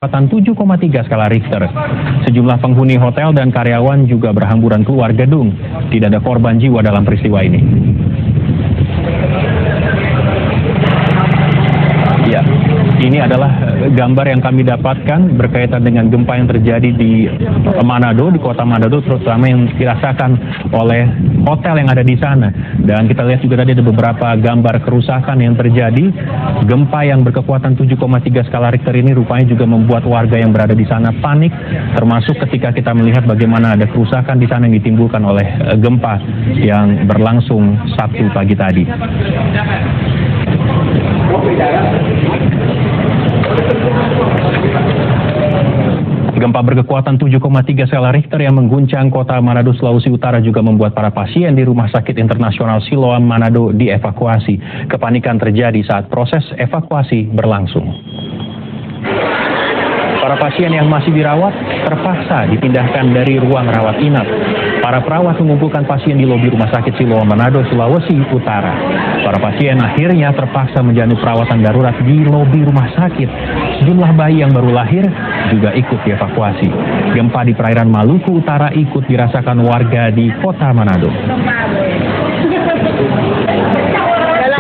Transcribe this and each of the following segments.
Kekuatan 7,3 skala Richter. Sejumlah penghuni hotel dan karyawan juga berhamburan keluar gedung. Tidak ada korban jiwa dalam peristiwa ini. Ya, ini adalah gambar yang kami dapatkan berkaitan dengan gempa yang terjadi di Manado, di kota Manado, terutama yang dirasakan oleh hotel yang ada di sana. Dan kita lihat juga tadi ada beberapa gambar kerusakan yang terjadi. Gempa yang berkekuatan 7,3 skala Richter ini rupanya juga membuat warga yang berada di sana panik, termasuk ketika kita melihat bagaimana ada kerusakan di sana yang ditimbulkan oleh gempa yang berlangsung Sabtu pagi tadi. Gempa berkekuatan 7,3 skala Richter yang mengguncang kota Manado, Sulawesi Utara juga membuat para pasien di Rumah Sakit Internasional Siloam Manado dievakuasi. Kepanikan terjadi saat proses evakuasi berlangsung. Para pasien yang masih dirawat terpaksa dipindahkan dari ruang rawat inap. Para perawat mengumpulkan pasien di lobi Rumah Sakit Siloam Manado, Sulawesi Utara. Para pasien akhirnya terpaksa menjalani perawatan darurat di lobi rumah sakit. Sejumlah bayi yang baru lahir juga ikut dievakuasi. Gempa di perairan Maluku Utara ikut dirasakan warga di kota Manado.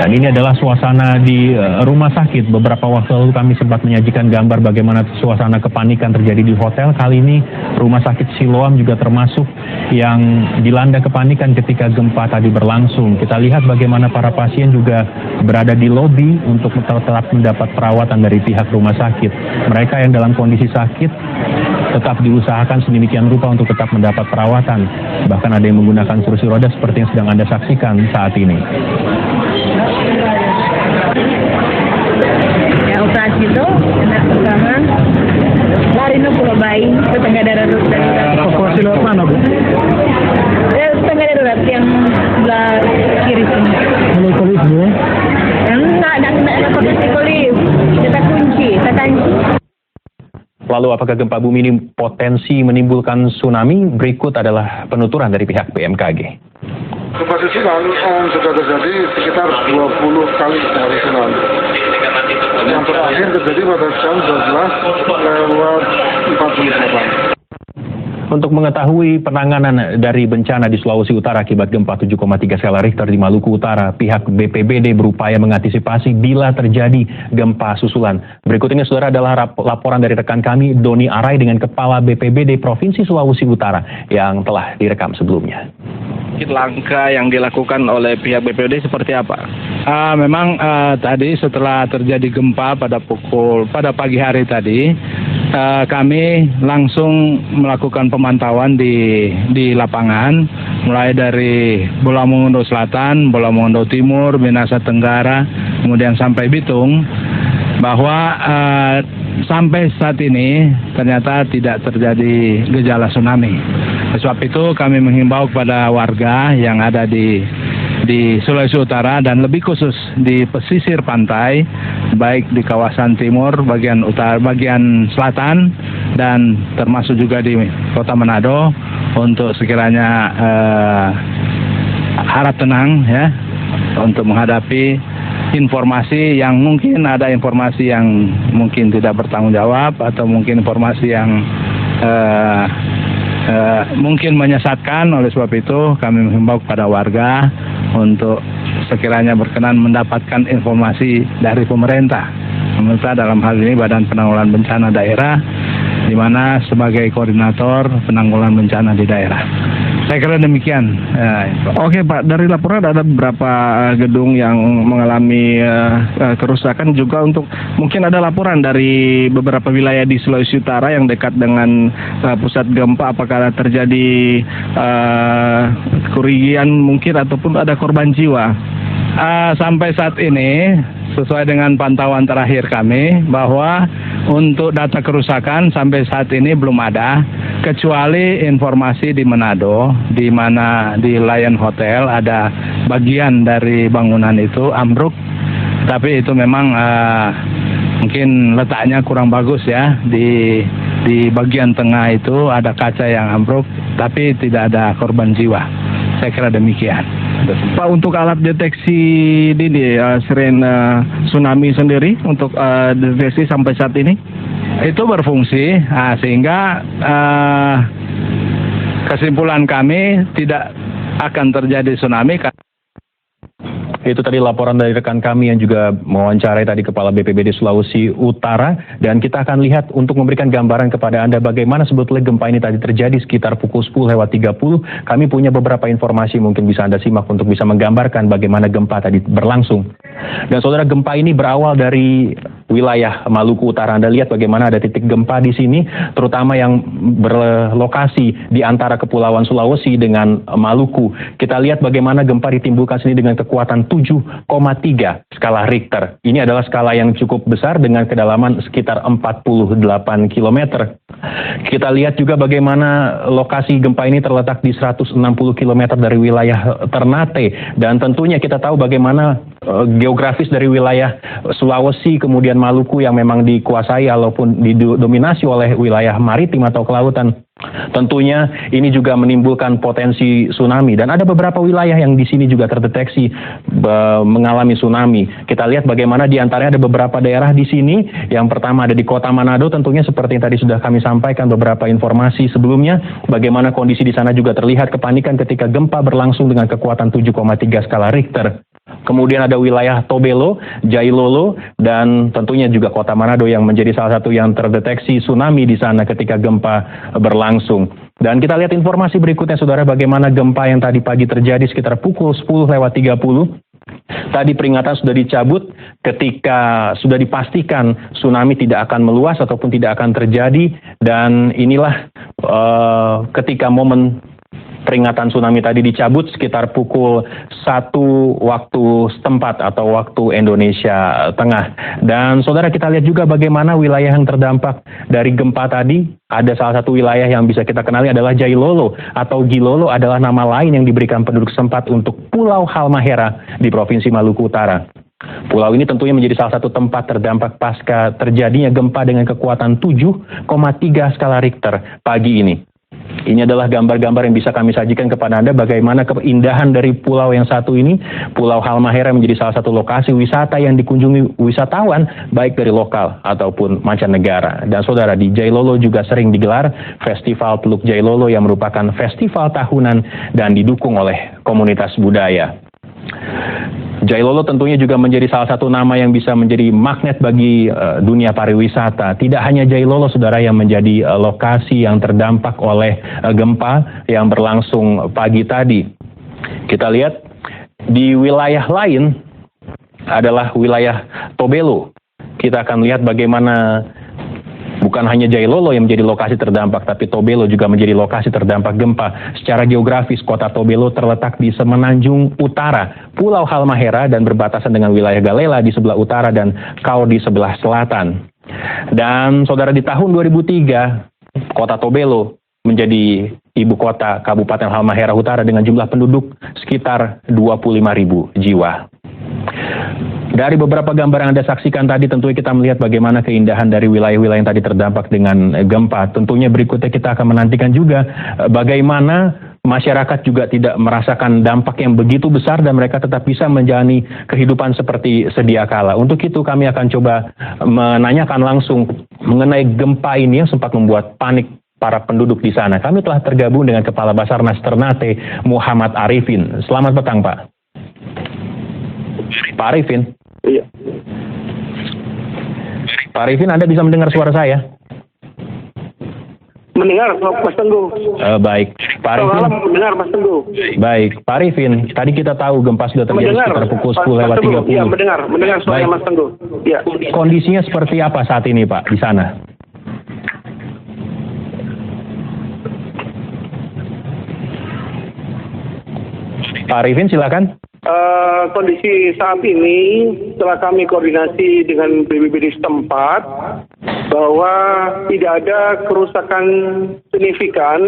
Dan ini adalah suasana di rumah sakit. Beberapa waktu lalu kami sempat menyajikan gambar bagaimana suasana kepanikan terjadi di hotel. Kali ini Rumah Sakit Siloam juga termasuk yang dilanda kepanikan ketika gempa tadi berlangsung. Kita lihat bagaimana para pasien juga berada di lobi untuk tetap mendapat perawatan dari pihak rumah sakit. Mereka yang dalam kondisi sakit tetap diusahakan sedemikian rupa untuk tetap mendapat perawatan. Bahkan ada yang menggunakan kursi roda seperti yang sedang Anda saksikan saat ini. Ya, operasi itu anak pertama lari no pulau bayi tetangga darurat. Evakuasi lewat mana, Bu? Tetangga darurat yang sebelah kiri sini. Mulai kolif, Bu? Enggak ada posisi kolif. Kita kunci. Lalu apakah gempa bumi ini potensi menimbulkan tsunami? Berikut adalah penuturan dari pihak BMKG. Gempa susulan sudah terjadi sekitar 20 kali dari tsunami. Yang terakhir terjadi pada jam 12:48. Untuk mengetahui penanganan dari bencana di Sulawesi Utara akibat gempa 7,3 skala Richter di Maluku Utara, pihak BPBD berupaya mengantisipasi bila terjadi gempa susulan. Berikut ini, saudara, adalah laporan dari rekan kami, Doni Arai, dengan Kepala BPBD Provinsi Sulawesi Utara yang telah direkam sebelumnya. Langkah yang dilakukan oleh pihak BPBD seperti apa? Memang tadi setelah terjadi gempa pada pagi hari tadi, kami langsung melakukan pemantauan di lapangan, mulai dari Bola Mongondo Selatan, Bola Mongondo Timur, Minahasa Tenggara, kemudian sampai Bitung, bahwa sampai saat ini ternyata tidak terjadi gejala tsunami. Sebab itu kami menghimbau kepada warga yang ada di Sulawesi Utara dan lebih khusus di pesisir pantai, baik di kawasan timur, bagian utara, bagian selatan, dan termasuk juga di kota Manado, untuk sekiranya harap tenang ya, untuk menghadapi informasi yang mungkin ada informasi yang mungkin tidak bertanggung jawab, atau mungkin informasi yang mungkin menyesatkan. Oleh sebab itu kami menghimbau kepada warga untuk sekiranya berkenan mendapatkan informasi dari pemerintah dalam hal ini Badan Penanggulangan Bencana Daerah, di mana sebagai koordinator penanggulangan bencana di daerah. Saya kira demikian. Oke, Pak, dari laporan ada beberapa gedung yang mengalami kerusakan juga. Untuk mungkin ada laporan dari beberapa wilayah di Sulawesi Utara yang dekat dengan pusat gempa, apakah terjadi kerugian mungkin ataupun ada korban jiwa? Sampai saat ini, sesuai dengan pantauan terakhir kami, bahwa untuk data kerusakan sampai saat ini belum ada, kecuali informasi di Manado, di mana di Lion Hotel ada bagian dari bangunan itu ambruk, tapi itu memang mungkin letaknya kurang bagus ya, di bagian tengah itu ada kaca yang ambruk, tapi tidak ada korban jiwa. Saya kira demikian. Pak, untuk alat deteksi dini siren tsunami sendiri untuk deteksi sampai saat ini? itu berfungsi, sehingga kesimpulan kami tidak akan terjadi tsunami. Itu tadi laporan dari rekan kami yang juga mewawancarai tadi Kepala BPBD Sulawesi Utara, dan kita akan lihat untuk memberikan gambaran kepada Anda bagaimana sebetulnya gempa ini tadi terjadi sekitar pukul 10:30. Kami punya beberapa informasi mungkin bisa Anda simak untuk bisa menggambarkan bagaimana gempa tadi berlangsung. Dan saudara, gempa ini berawal dari wilayah Maluku Utara. Anda lihat bagaimana ada titik gempa di sini, terutama yang berlokasi di antara Kepulauan Sulawesi dengan Maluku. Kita lihat bagaimana gempa ditimbulkan sini dengan kekuatan 7,3 skala Richter. Ini adalah skala yang cukup besar dengan kedalaman sekitar 48 km. Kita lihat juga bagaimana lokasi gempa ini terletak di 160 km dari wilayah Ternate, dan tentunya kita tahu bagaimana geografis dari wilayah Sulawesi kemudian Maluku yang memang dikuasai ataupun didominasi oleh wilayah maritim atau kelautan. Tentunya ini juga menimbulkan potensi tsunami, dan ada beberapa wilayah yang di sini juga terdeteksi mengalami tsunami. Kita lihat bagaimana di antaranya ada beberapa daerah di sini. Yang pertama ada di Kota Manado, tentunya seperti yang tadi sudah kami sampaikan beberapa informasi sebelumnya, bagaimana kondisi di sana juga terlihat kepanikan ketika gempa berlangsung dengan kekuatan 7,3 skala Richter. Kemudian ada wilayah Tobelo, Jailolo, dan tentunya juga Kota Manado yang menjadi salah satu yang terdeteksi tsunami di sana ketika gempa berlangsung. Dan kita lihat informasi berikutnya, saudara, bagaimana gempa yang tadi pagi terjadi sekitar pukul 10:30. Tadi peringatan sudah dicabut ketika sudah dipastikan tsunami tidak akan meluas ataupun tidak akan terjadi, dan inilah ketika momen peringatan tsunami tadi dicabut sekitar pukul 1 waktu setempat atau waktu Indonesia Tengah. Dan saudara, kita lihat juga bagaimana wilayah yang terdampak dari gempa tadi. Ada salah satu wilayah yang bisa kita kenali adalah Jailolo atau Gilolo, adalah nama lain yang diberikan penduduk setempat untuk Pulau Halmahera di Provinsi Maluku Utara. Pulau ini tentunya menjadi salah satu tempat terdampak pasca terjadinya gempa dengan kekuatan 7,3 skala Richter pagi ini. Ini adalah gambar-gambar yang bisa kami sajikan kepada Anda bagaimana keindahan dari pulau yang satu ini. Pulau Halmahera menjadi salah satu lokasi wisata yang dikunjungi wisatawan baik dari lokal ataupun mancanegara. Dan saudara, di Jailolo juga sering digelar Festival Teluk Jailolo yang merupakan festival tahunan dan didukung oleh komunitas budaya. Jailolo tentunya juga menjadi salah satu nama yang bisa menjadi magnet bagi dunia pariwisata. Tidak hanya Jailolo, saudara, yang menjadi lokasi yang terdampak oleh gempa yang berlangsung pagi tadi. Kita lihat di wilayah lain adalah wilayah Tobelo. Kita akan lihat bagaimana bukan hanya Jailolo yang menjadi lokasi terdampak, tapi Tobelo juga menjadi lokasi terdampak gempa. Secara geografis, kota Tobelo terletak di semenanjung utara Pulau Halmahera dan berbatasan dengan wilayah Galela di sebelah utara dan Kau di sebelah selatan. Dan saudara, di tahun 2003, kota Tobelo menjadi ibu kota Kabupaten Halmahera Utara dengan jumlah penduduk sekitar 25.000 jiwa. Dari beberapa gambar yang Anda saksikan tadi, tentunya kita melihat bagaimana keindahan dari wilayah-wilayah yang tadi terdampak dengan gempa. Tentunya berikutnya kita akan menantikan juga bagaimana masyarakat juga tidak merasakan dampak yang begitu besar dan mereka tetap bisa menjalani kehidupan seperti sedia kala. Untuk itu kami akan coba menanyakan langsung mengenai gempa ini yang sempat membuat panik para penduduk di sana. Kami telah tergabung dengan Kepala Basarnas Ternate, Muhammad Arifin. Selamat petang, Pak. Pak Arifin. Iya. Pak Arifin, Anda bisa mendengar suara saya? Mendengar, Mas Tengguh. Baik, Pak Arifin. Malam mendengar, Mas Tengguh. Baik, Pak Arifin. Tadi kita tahu gempa sudah terjadi sekitar pukul 10:30. Iya, mendengar suara Mas Tengguh. Ya. Kondisinya seperti apa saat ini, Pak, di sana? Pak Arifin, silakan. Kondisi saat ini setelah kami koordinasi dengan BPBD setempat bahwa tidak ada kerusakan signifikan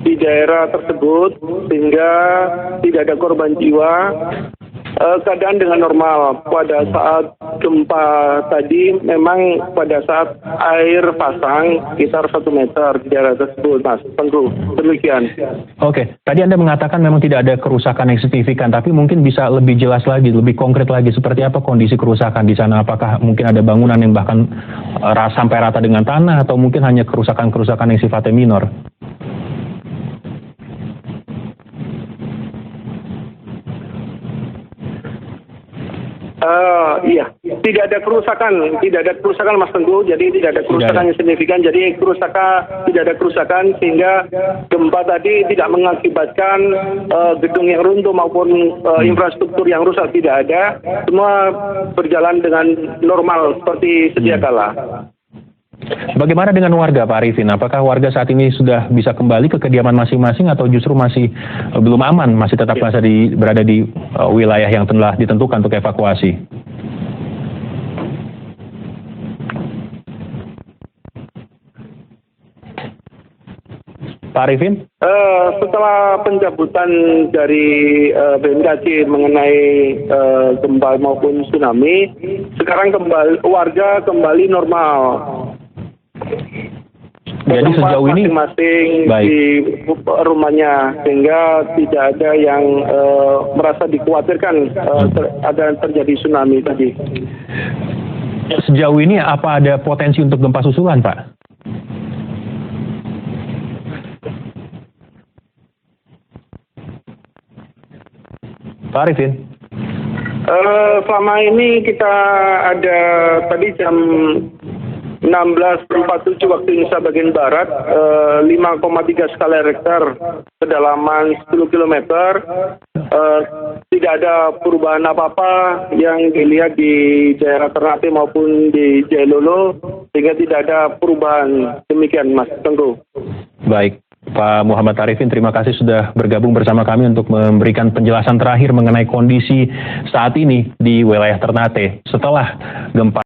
di daerah tersebut sehingga tidak ada korban jiwa. keadaan dengan normal. Pada saat gempa tadi memang pada saat air pasang sekitar 1 meter di daerah tersebut, Mas Tengku. Demikian. Oke, tadi Anda mengatakan memang tidak ada kerusakan yang signifikan, tapi mungkin bisa lebih jelas lagi, lebih konkret lagi, seperti apa kondisi kerusakan di sana? Apakah mungkin ada bangunan yang bahkan sampai rata dengan tanah, atau mungkin hanya kerusakan-kerusakan yang sifatnya minor? Iya, tidak ada kerusakan Mas Tengku, jadi tidak ada kerusakan yang signifikan, jadi tidak ada kerusakan sehingga gempa tadi tidak mengakibatkan gedung yang runtuh maupun infrastruktur yang rusak, tidak ada, semua berjalan dengan normal seperti sedia kala. Bagaimana dengan warga, Pak Arifin? Apakah warga saat ini sudah bisa kembali ke kediaman masing-masing atau justru masih belum aman, masih tetap berada di wilayah yang telah ditentukan untuk evakuasi? Pak Arifin? Setelah pencabutan dari BMKG mengenai gempa maupun tsunami, sekarang warga kembali normal. Jadi sejauh ini masing-masing di rumahnya, sehingga tidak ada yang merasa dikhawatirkan ada terjadi tsunami tadi. Sejauh ini apa ada potensi untuk gempa susulan, Pak? Pak Arifin? Selama ini kita ada tadi jam 16.47 waktu Indonesia bagian Barat, 5,3 skala Richter, kedalaman 10 km. Tidak ada perubahan apa-apa yang dilihat di daerah Ternate maupun di Jailolo, sehingga tidak ada perubahan. Demikian, Mas Tengku. Baik. Pak Muhammad Arifin, terima kasih sudah bergabung bersama kami untuk memberikan penjelasan terakhir mengenai kondisi saat ini di wilayah Ternate setelah gempa.